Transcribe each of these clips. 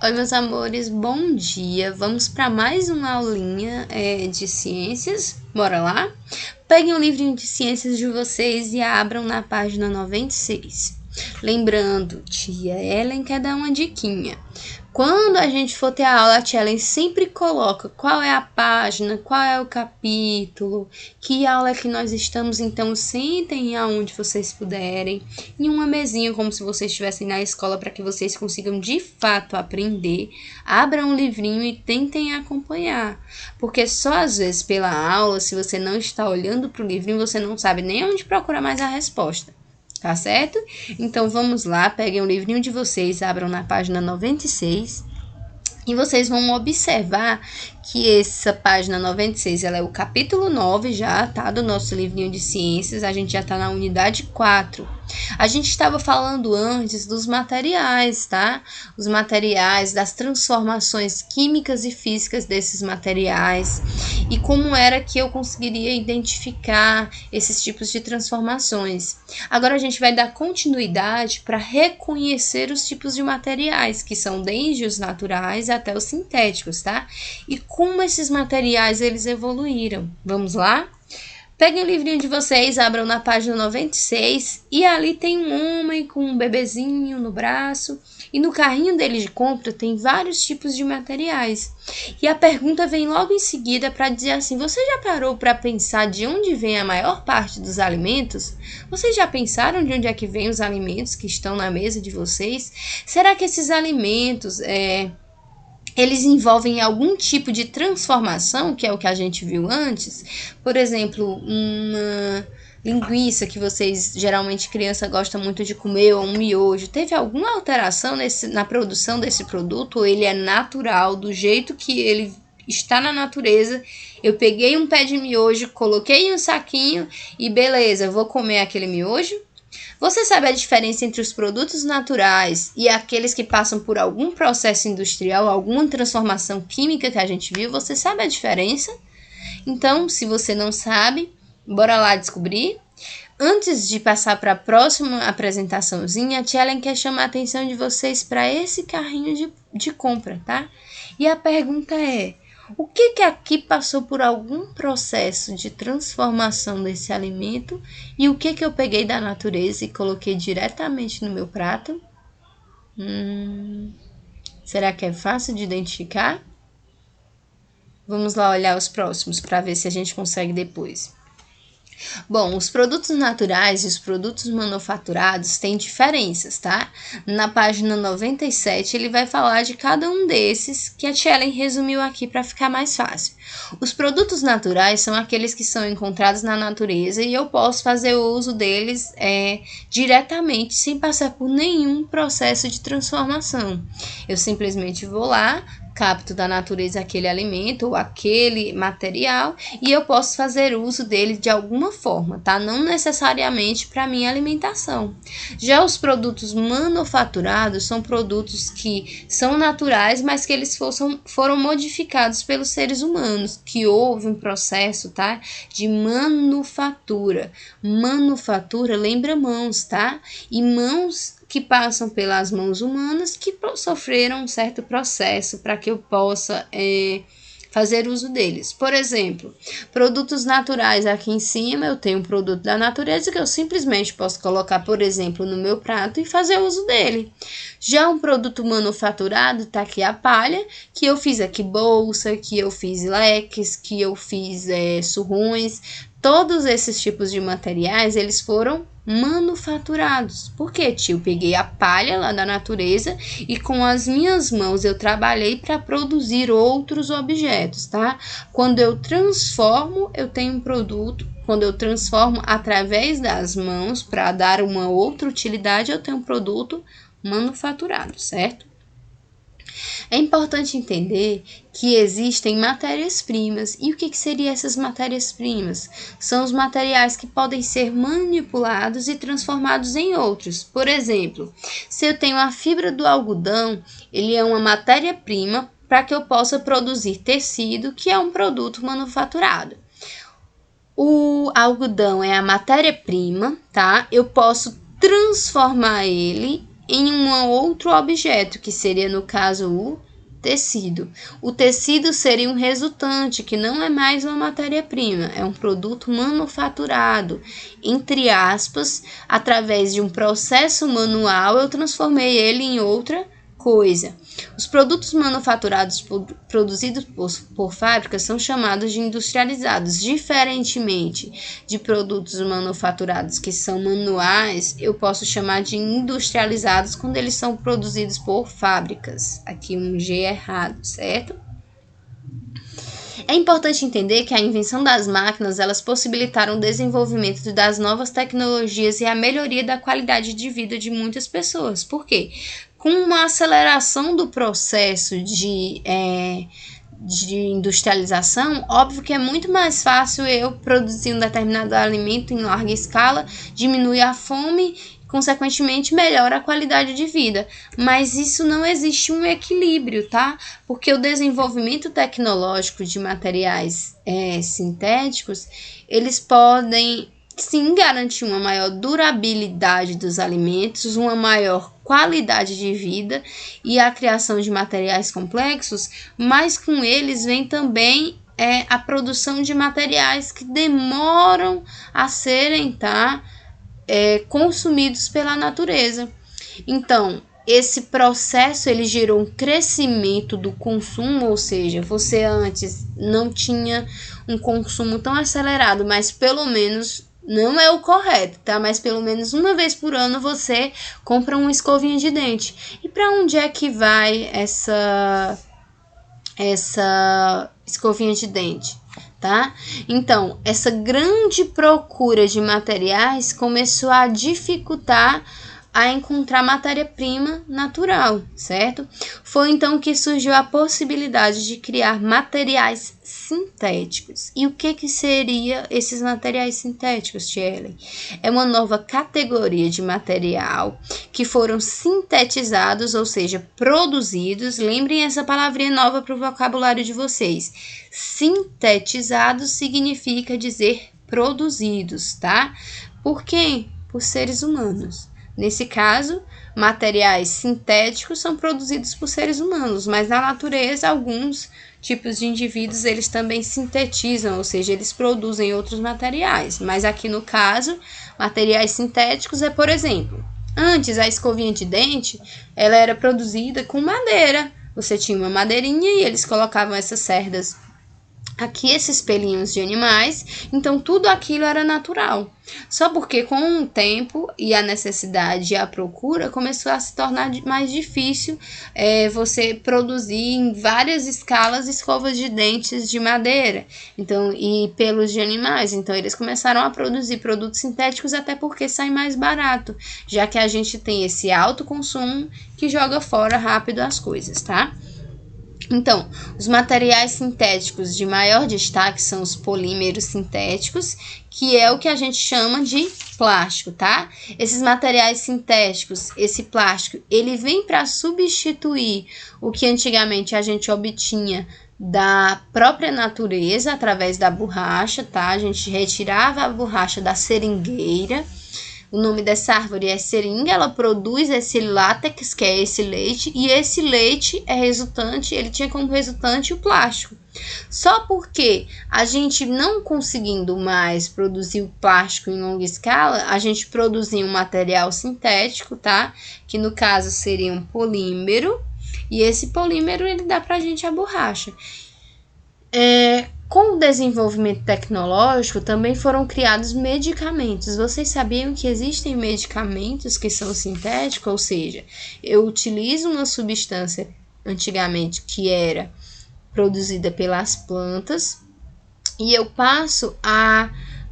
Oi, meus amores, bom dia. Vamos para mais uma aulinha de ciências. Bora lá? Peguem o livrinho de ciências de vocês e abram na página 96. Lembrando, tia Ellen quer dar uma diquinha. Quando a gente for ter a aula, a tia Ellen sempre coloca qual é a página, qual é o capítulo, que aula é que nós estamos. Então, sentem aonde vocês puderem, em uma mesinha, como se vocês estivessem na escola, para que vocês consigam de fato aprender. Abram um livrinho e tentem acompanhar, porque só às vezes pela aula, se você não está olhando para o livrinho, você não sabe nem onde procurar mais a resposta. Tá certo? Então vamos lá, peguem o livrinho de vocês, abram na página 96 e vocês vão observar que essa página 96, ela é o capítulo 9 já, tá? Do nosso livrinho de ciências, a gente já tá na unidade 4. A gente estava falando antes dos materiais, tá? Os materiais, das transformações químicas e físicas desses materiais e como era que eu conseguiria identificar esses tipos de transformações. Agora a gente vai dar continuidade para reconhecer os tipos de materiais, que são desde os naturais até os sintéticos, tá? E como esses materiais eles evoluíram. Vamos lá? Peguem o livrinho de vocês, abram na página 96 e ali tem um homem com um bebezinho no braço e no carrinho dele de compra tem vários tipos de materiais. E a pergunta vem logo em seguida para dizer assim: você já parou para pensar de onde vem a maior parte dos alimentos? Vocês já pensaram de onde é que vem os alimentos que estão na mesa de vocês? Será que esses alimentos eles envolvem algum tipo de transformação, que é o que a gente viu antes? Por exemplo, uma linguiça que vocês, geralmente criança gosta muito de comer, ou um miojo. Teve alguma alteração na produção desse produto? Ou ele é natural, do jeito que ele está na natureza? Eu peguei um pé de miojo, coloquei em um saquinho e beleza, eu vou comer aquele miojo? Você sabe a diferença entre os produtos naturais e aqueles que passam por algum processo industrial, alguma transformação química que a gente viu? Você sabe a diferença? Então, se você não sabe, bora lá descobrir. Antes de passar para a próxima apresentaçãozinha, a tia Ellen quer chamar a atenção de vocês para esse carrinho de compra, tá? E a pergunta é: o que aqui passou por algum processo de transformação desse alimento e o que eu peguei da natureza e coloquei diretamente no meu prato? Será que é fácil de identificar? Vamos lá olhar os próximos para ver se a gente consegue depois. Bom, os produtos naturais e os produtos manufaturados têm diferenças, tá? Na página 97 ele vai falar de cada um desses que a tia Ellen resumiu aqui para ficar mais fácil. Os produtos naturais são aqueles que são encontrados na natureza e eu posso fazer o uso deles diretamente, sem passar por nenhum processo de transformação. Eu simplesmente vou lá, capto da natureza aquele alimento ou aquele material e eu posso fazer uso dele de alguma forma, tá? Não necessariamente para minha alimentação. Já os produtos manufaturados são produtos que são naturais, mas que eles foram modificados pelos seres humanos, que houve um processo, tá? De manufatura. Manufatura lembra mãos, tá? E mãos que passam pelas mãos humanas que sofreram um certo processo para que eu possa fazer uso deles. Por exemplo, produtos naturais aqui em cima, eu tenho um produto da natureza que eu simplesmente posso colocar, por exemplo, no meu prato e fazer uso dele. Já um produto manufaturado, tá aqui a palha, que eu fiz aqui bolsa, que eu fiz leques, que eu fiz surrões. Todos esses tipos de materiais, eles foram manufaturados. Por quê, tio? Peguei a palha lá da natureza e com as minhas mãos eu trabalhei para produzir outros objetos, tá? Quando eu transformo, eu tenho um produto. Quando eu transformo através das mãos para dar uma outra utilidade, eu tenho um produto manufaturado, certo? É importante entender que existem matérias-primas. E o que seriam essas matérias-primas? São os materiais que podem ser manipulados e transformados em outros. Por exemplo, se eu tenho a fibra do algodão, ele é uma matéria-prima para que eu possa produzir tecido, que é um produto manufaturado. O algodão é a matéria-prima, tá? Eu posso transformar ele em um outro objeto, que seria, no caso, o tecido. O tecido seria um resultante, que não é mais uma matéria-prima, é um produto manufaturado. Entre aspas, através de um processo manual, eu transformei ele em outra coisa. Os produtos manufaturados produzidos por fábricas são chamados de industrializados. Diferentemente de produtos manufaturados que são manuais, eu posso chamar de industrializados quando eles são produzidos por fábricas. Aqui um G errado, certo? É importante entender que a invenção das máquinas, elas possibilitaram o desenvolvimento das novas tecnologias e a melhoria da qualidade de vida de muitas pessoas. Por quê? Com uma aceleração do processo de industrialização, óbvio que é muito mais fácil eu produzir um determinado alimento em larga escala, diminuir a fome, consequentemente melhora a qualidade de vida. Mas isso não existe um equilíbrio, tá? Porque o desenvolvimento tecnológico de materiais sintéticos, eles podem sim garantir uma maior durabilidade dos alimentos, uma maior qualidade de vida e a criação de materiais complexos, mas com eles vem também a produção de materiais que demoram a serem consumidos pela natureza. Então, esse processo ele gerou um crescimento do consumo, ou seja, você antes não tinha um consumo tão acelerado, mas pelo menos não é o correto, tá? Mas pelo menos uma vez por ano você compra uma escovinha de dente. E para onde é que vai essa escovinha de dente, tá? Então, essa grande procura de materiais começou a dificultar a encontrar matéria-prima natural, certo? Foi então que surgiu a possibilidade de criar materiais sintéticos. E o que seria esses materiais sintéticos, Shirley? É uma nova categoria de material que foram sintetizados, ou seja, produzidos. Lembrem essa palavrinha nova para o vocabulário de vocês. Sintetizados significa dizer produzidos, tá? Por quê? Por seres humanos. Nesse caso, materiais sintéticos são produzidos por seres humanos, mas na natureza alguns tipos de indivíduos eles também sintetizam, ou seja, eles produzem outros materiais. Mas aqui no caso, materiais sintéticos por exemplo, antes a escovinha de dente, ela era produzida com madeira. Você tinha uma madeirinha e eles colocavam essas cerdas aqui, esses pelinhos de animais, então tudo aquilo era natural. Só porque com o tempo e a necessidade e a procura começou a se tornar mais difícil você produzir em várias escalas escovas de dentes de madeira, então, e pelos de animais. Então eles começaram a produzir produtos sintéticos, até porque sai mais barato, já que a gente tem esse alto consumo que joga fora rápido as coisas, tá? Então, os materiais sintéticos de maior destaque são os polímeros sintéticos, que é o que a gente chama de plástico, tá? Esses materiais sintéticos, esse plástico, ele vem para substituir o que antigamente a gente obtinha da própria natureza através da borracha, tá? A gente retirava a borracha da seringueira. O nome dessa árvore é seringa, ela produz esse látex, que é esse leite, e esse leite ele tinha como resultante o plástico. Só porque a gente não conseguindo mais produzir o plástico em longa escala, a gente produzia um material sintético, tá? Que no caso seria um polímero, e esse polímero ele dá pra gente a borracha. Com o desenvolvimento tecnológico, também foram criados medicamentos. Vocês sabiam que existem medicamentos que são sintéticos? Ou seja, eu utilizo uma substância antigamente que era produzida pelas plantas e eu passo a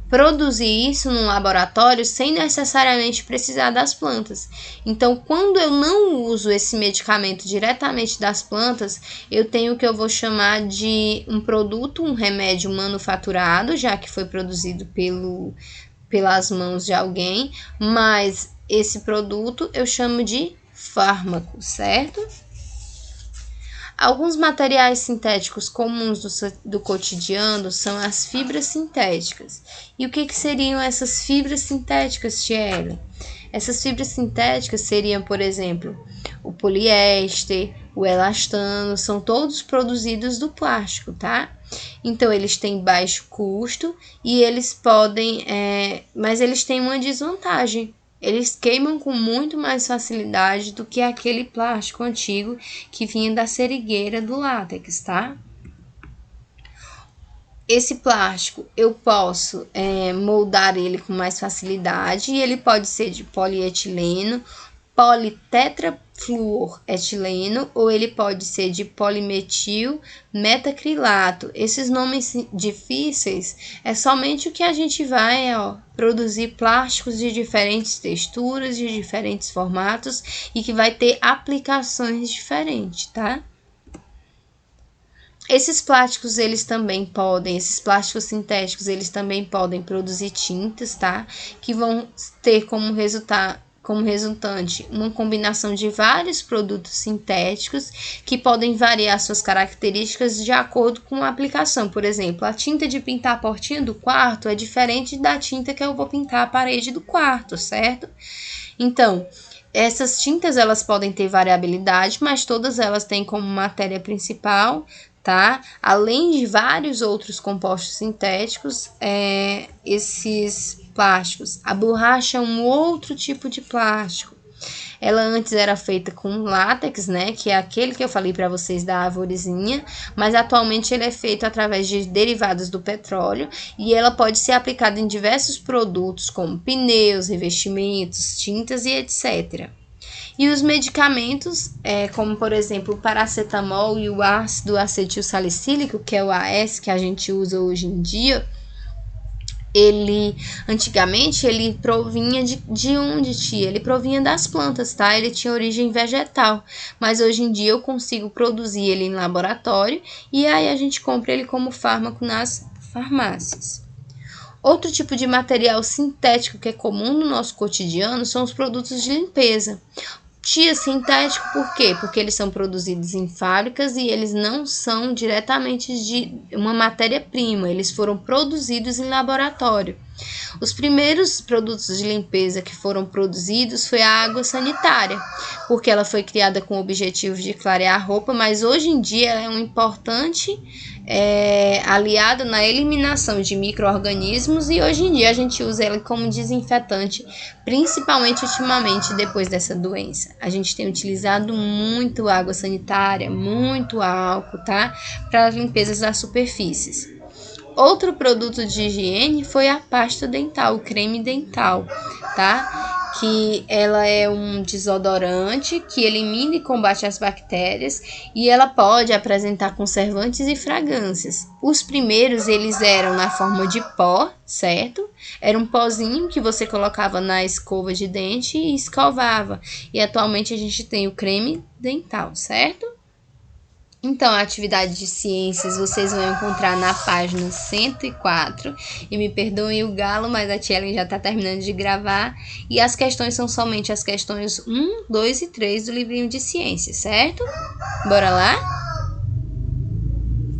produzir isso num laboratório sem necessariamente precisar das plantas. Então, quando eu não uso esse medicamento diretamente das plantas, eu tenho o que eu vou chamar de um produto, um remédio manufaturado, já que foi produzido pelas mãos de alguém, mas esse produto eu chamo de fármaco, certo? Alguns materiais sintéticos comuns do cotidiano são as fibras sintéticas. E o que seriam essas fibras sintéticas, Thierry? Essas fibras sintéticas seriam, por exemplo, o poliéster, o elastano, são todos produzidos do plástico, tá? Então, eles têm baixo custo e eles podem, mas eles têm uma desvantagem. Eles queimam com muito mais facilidade do que aquele plástico antigo que vinha da seringueira do látex, tá? Esse plástico eu posso moldar ele com mais facilidade e ele pode ser de polietileno, politetrafluoretileno ou ele pode ser de polimetil metacrilato. Esses nomes difíceis é somente o que a gente vai produzir plásticos de diferentes texturas, de diferentes formatos e que vai ter aplicações diferentes, tá? Esses plásticos sintéticos, eles também podem produzir tintas, tá? Que vão ter como resultante uma combinação de vários produtos sintéticos que podem variar suas características de acordo com a aplicação. Por exemplo, a tinta de pintar a portinha do quarto é diferente da tinta que eu vou pintar a parede do quarto, certo? Então, essas tintas elas podem ter variabilidade, mas todas elas têm como matéria principal, tá? Além de vários outros compostos sintéticos, esses plásticos. A borracha é um outro tipo de plástico. Ela antes era feita com látex, né, que é aquele que eu falei para vocês da arvorezinha, mas atualmente ele é feito através de derivados do petróleo e ela pode ser aplicada em diversos produtos como pneus, revestimentos, tintas e etc. E os medicamentos, como por exemplo o paracetamol e o ácido acetil salicílico, que é o AS que a gente usa hoje em dia, antigamente ele provinha de onde tinha? Ele provinha das plantas, tá? Ele tinha origem vegetal, mas hoje em dia eu consigo produzir ele em laboratório e aí a gente compra ele como fármaco nas farmácias. Outro tipo de material sintético que é comum no nosso cotidiano são os produtos de limpeza. Sintético por quê? Porque eles são produzidos em fábricas e eles não são diretamente de uma matéria-prima, eles foram produzidos em laboratório. Os primeiros produtos de limpeza que foram produzidos foi a água sanitária, porque ela foi criada com o objetivo de clarear a roupa, mas hoje em dia ela é um importante aliado na eliminação de micro-organismos e hoje em dia a gente usa ela como desinfetante, principalmente ultimamente depois dessa doença. A gente tem utilizado muito água sanitária, muito álcool, tá? Para as limpezas das superfícies. Outro produto de higiene foi a pasta dental, o creme dental, tá? Que ela é um desodorante que elimina e combate as bactérias e ela pode apresentar conservantes e fragrâncias. Os primeiros, eles eram na forma de pó, certo? Era um pozinho que você colocava na escova de dente e escovava. E atualmente a gente tem o creme dental, certo? Então, a atividade de ciências vocês vão encontrar na página 104. E me perdoem o galo, mas a tia Ellen já está terminando de gravar. E as questões são somente as questões 1, 2 e 3 do livrinho de ciências, certo? Bora lá?